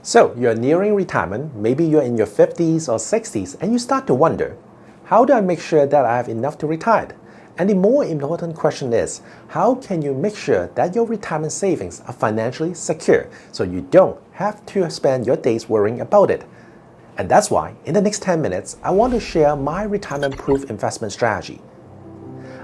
So, you're nearing retirement, maybe you're in your 50s or 60s, and you start to wonder, how do I make sure that I have enough to retire? And the more important question is, how can you make sure that your retirement savings are financially secure so you don't have to spend your days worrying about it? And that's why, in the next 10 minutes, I want to share my retirement-proof investment strategy.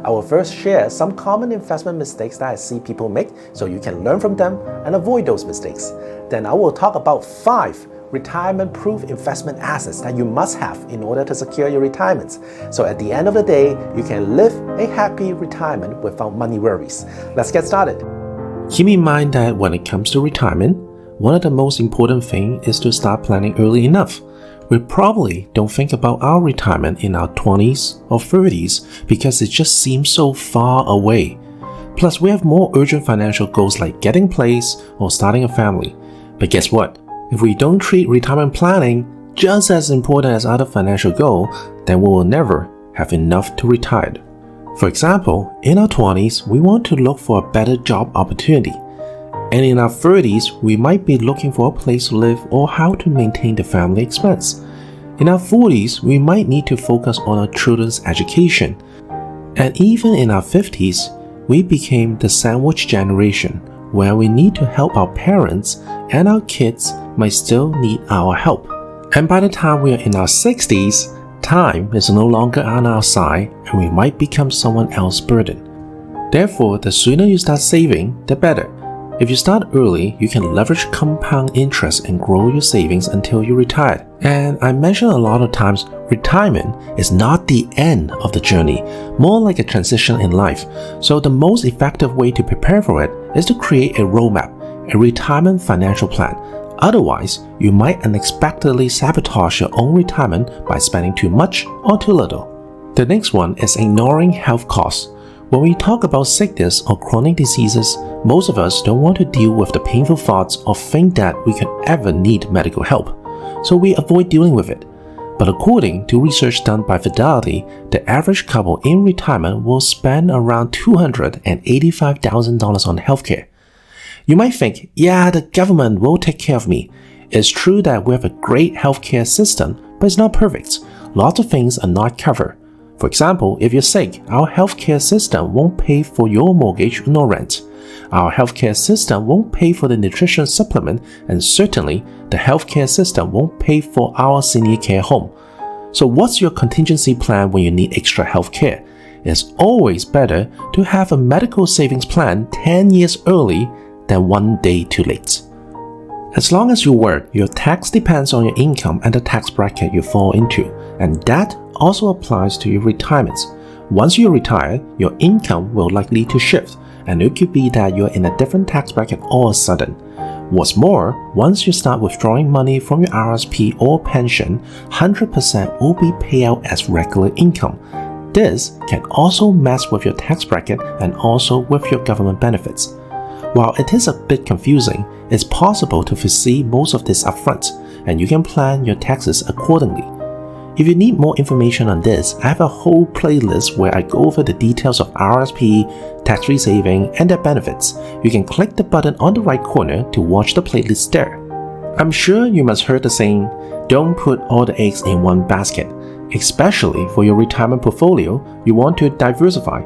I will first share some common investment mistakes that I see people make so you can learn from them and avoid those mistakes. Then I will talk about 5 retirement-proof investment assets that you must have in order to secure your retirement. So at the end of the day, you can live a happy retirement without money worries. Let's get started. Keep in mind that when it comes to retirement, one of the most important things is to start planning early enough. We probably don't think about our retirement in our 20s or 30s because it just seems so far away. Plus, we have more urgent financial goals like getting a place or starting a family. But guess what? If we don't treat retirement planning just as important as other financial goals, then we will never have enough to retire. For example, in our 20s, we want to look for a better job opportunity. And in our 30s, we might be looking for a place to live or how to maintain the family expense. In our 40s, we might need to focus on our children's education. And even in our 50s, we became the sandwich generation, where we need to help our parents and our kids might still need our help. And by the time we are in our 60s, time is no longer on our side and we might become someone else's burden. Therefore, the sooner you start saving, the better. If you start early, you can leverage compound interest and grow your savings until you retire. And I mentioned a lot of times, retirement is not the end of the journey, more like a transition in life. So the most effective way to prepare for it is to create a roadmap, a retirement financial plan. Otherwise, you might unexpectedly sabotage your own retirement by spending too much or too little. The next one is ignoring health costs. When we talk about sickness or chronic diseases, most of us don't want to deal with the painful thoughts or think that we could ever need medical help, so we avoid dealing with it. But according to research done by Fidelity, the average couple in retirement will spend around $285,000 on healthcare. You might think, yeah, the government will take care of me. It's true that we have a great healthcare system, but it's not perfect. Lots of things are not covered. For example, if you're sick, our healthcare system won't pay for your mortgage nor rent. Our healthcare system won't pay for the nutrition supplement, and certainly the healthcare system won't pay for our senior care home. So what's your contingency plan when you need extra healthcare? It's always better to have a medical savings plan 10 years early than one day too late. As long as you work, your tax depends on your income and the tax bracket you fall into, and that also applies to your retirement. Once you retire, your income will likely to shift, and it could be that you're in a different tax bracket all of a sudden. What's more, once you start withdrawing money from your RSP or pension, 100% will be paid out as regular income. This can also mess with your tax bracket and also with your government benefits. While it is a bit confusing, it's possible to foresee most of this upfront, and you can plan your taxes accordingly. If you need more information on this, I have a whole playlist where I go over the details of RSP, tax-free saving, and their benefits. You can click the button on the right corner to watch the playlist there. I'm sure you must heard the saying, don't put all the eggs in one basket. Especially for your retirement portfolio, you want to diversify.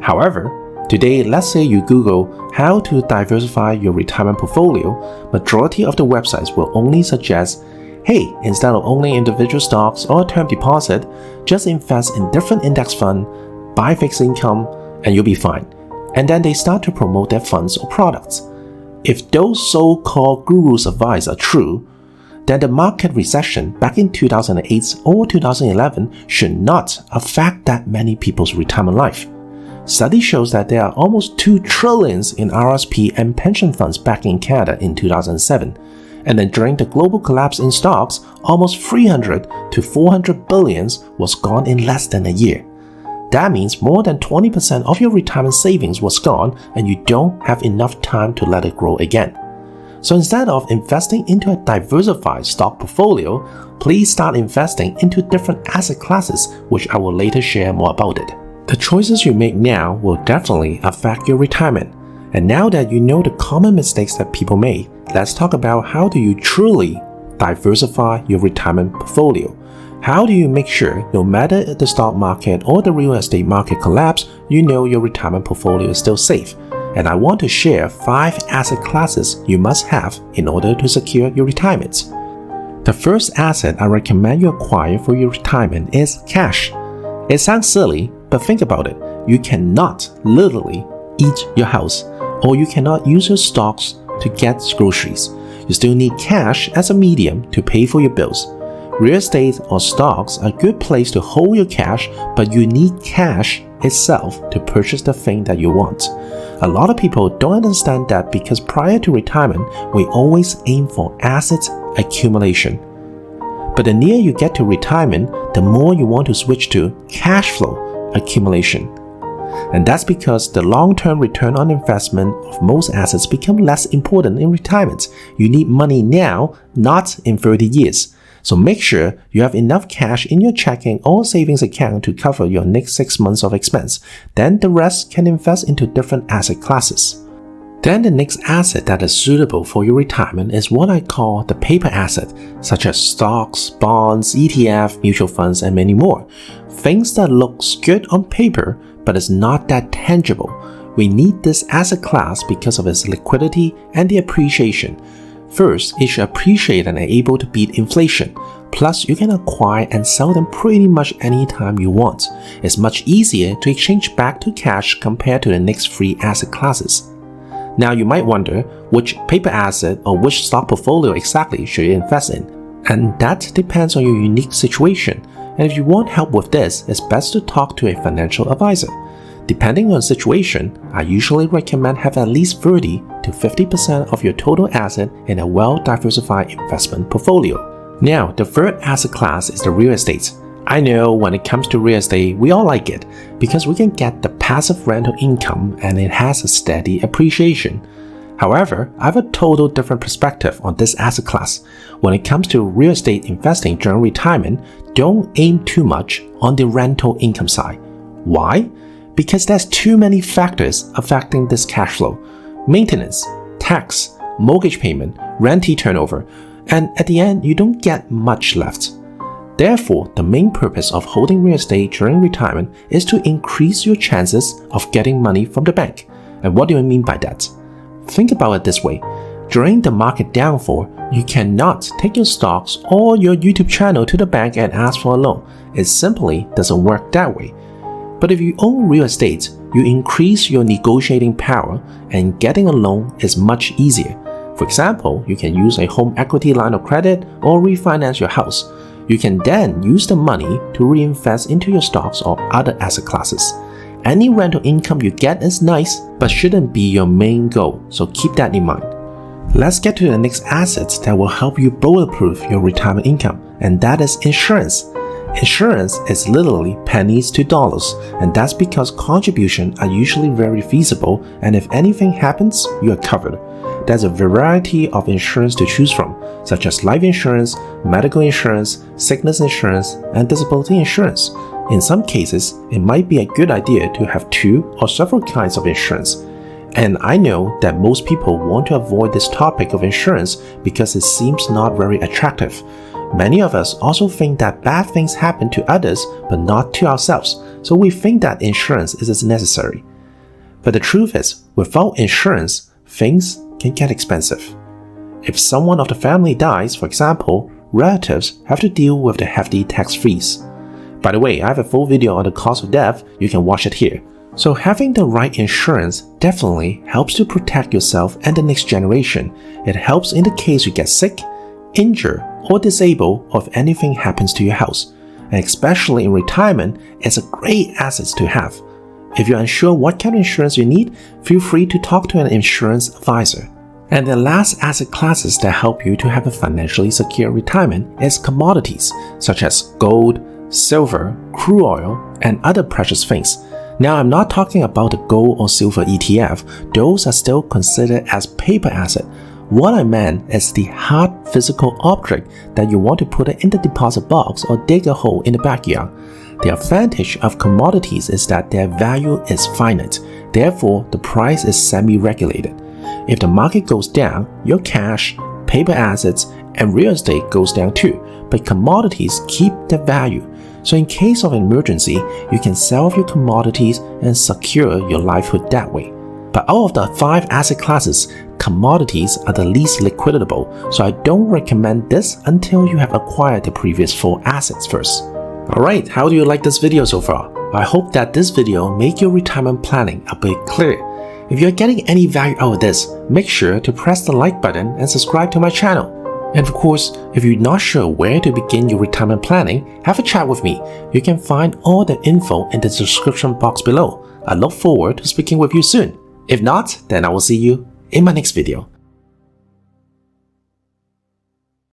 However, today, let's say you Google how to diversify your retirement portfolio, majority of the websites will only suggest, hey, instead of owning individual stocks or term deposit, just invest in different index funds, buy fixed income, and you'll be fine. And then they start to promote their funds or products. If those so-called gurus' advice are true, then the market recession back in 2008 or 2011 should not affect that many people's retirement life. Study shows that there are almost $2 trillion in RSP and pension funds back in Canada in 2007. And then during the global collapse in stocks, almost 300 to 400 billion was gone in less than a year. That means more than 20% of your retirement savings was gone and you don't have enough time to let it grow again. So instead of investing into a diversified stock portfolio, please start investing into different asset classes, which I will later share more about it. The choices you make now will definitely affect your retirement. And now that you know the common mistakes that people make, let's talk about how do you truly diversify your retirement portfolio. How do you make sure no matter the stock market or the real estate market collapse, you know your retirement portfolio is still safe? And I want to share 5 asset classes you must have in order to secure your retirement. The first asset I recommend you acquire for your retirement is cash. It sounds silly, but think about it. You cannot literally eat your house, or you cannot use your stocks to get groceries. You still need cash as a medium to pay for your bills. Real estate or stocks are a good place to hold your cash, but you need cash itself to purchase the thing that you want. A lot of people don't understand that because prior to retirement, we always aim for asset accumulation. But the nearer you get to retirement, the more you want to switch to cash flow accumulation. And that's because the long-term return on investment of most assets become less important in retirement. You need money now, not in 30 years. So make sure you have enough cash in your checking or savings account to cover your next 6 months of expense. Then the rest can invest into different asset classes. Then the next asset that is suitable for your retirement is what I call the paper asset, such as stocks, bonds, ETF, mutual funds, and many more. Things that looks good on paper, but is not that tangible. We need this asset class because of its liquidity and the appreciation. First, it should appreciate and are able to beat inflation. Plus, you can acquire and sell them pretty much anytime you want. It's much easier to exchange back to cash compared to the next 3 asset classes. Now you might wonder which paper asset or which stock portfolio exactly should you invest in. And that depends on your unique situation. And if you want help with this, it's best to talk to a financial advisor. Depending on the situation, I usually recommend have at least 30 to 50% of your total asset in a well-diversified investment portfolio. Now, the third asset class is the real estate. I know when it comes to real estate, we all like it because we can get the passive rental income and it has a steady appreciation. However, I have a total different perspective on this asset class. When it comes to real estate investing during retirement, don't aim too much on the rental income side. Why? Because there's too many factors affecting this cash flow. Maintenance, tax, mortgage payment, rentee turnover, and at the end, you don't get much left. Therefore, the main purpose of holding real estate during retirement is to increase your chances of getting money from the bank. And what do I mean by that? Think about it this way. During the market downfall, you cannot take your stocks or your YouTube channel to the bank and ask for a loan. It simply doesn't work that way. But if you own real estate, you increase your negotiating power and getting a loan is much easier. For example, you can use a home equity line of credit or refinance your house. You can then use the money to reinvest into your stocks or other asset classes. Any rental income you get is nice, but shouldn't be your main goal, so keep that in mind. Let's get to the next asset that will help you bulletproof your retirement income, and that is insurance. Insurance is literally pennies to dollars, and that's because contributions are usually very feasible, and if anything happens, you are covered. There's a variety of insurance to choose from, such as life insurance, medical insurance, sickness insurance, and disability insurance. In some cases, it might be a good idea to have 2 or several kinds of insurance. And I know that most people want to avoid this topic of insurance because it seems not very attractive. Many of us also think that bad things happen to others but not to ourselves, so we think that insurance is necessary. But the truth is, without insurance, things can get expensive. If someone of the family dies, for example, relatives have to deal with the hefty tax fees. By the way, I have a full video on the cost of death, you can watch it here. So having the right insurance definitely helps to protect yourself and the next generation. It helps in the case you get sick, injured, or disabled, or if anything happens to your house. And especially in retirement, it's a great asset to have. If you're unsure what kind of insurance you need, feel free to talk to an insurance advisor. And the last asset classes that help you to have a financially secure retirement is commodities, such as gold, silver, crude oil, and other precious things. Now, I'm not talking about the gold or silver ETF. Those are still considered as paper asset. What I meant is the hard physical object that you want to put it in the deposit box or dig a hole in the backyard. The advantage of commodities is that their value is finite, therefore the price is semi-regulated. If the market goes down, your cash, paper assets, and real estate goes down too, but commodities keep their value. So in case of an emergency, you can sell off your commodities and secure your livelihood that way. But out of the 5 asset classes, commodities are the least liquidable, so I don't recommend this until you have acquired the previous 4 assets first. Alright, how do you like this video so far? I hope that this video made your retirement planning a bit clear. If you're getting any value out of this, make sure to press the like button and subscribe to my channel. And of course, if you're not sure where to begin your retirement planning, have a chat with me. You can find all the info in the description box below. I look forward to speaking with you soon. If not, then I will see you in my next video.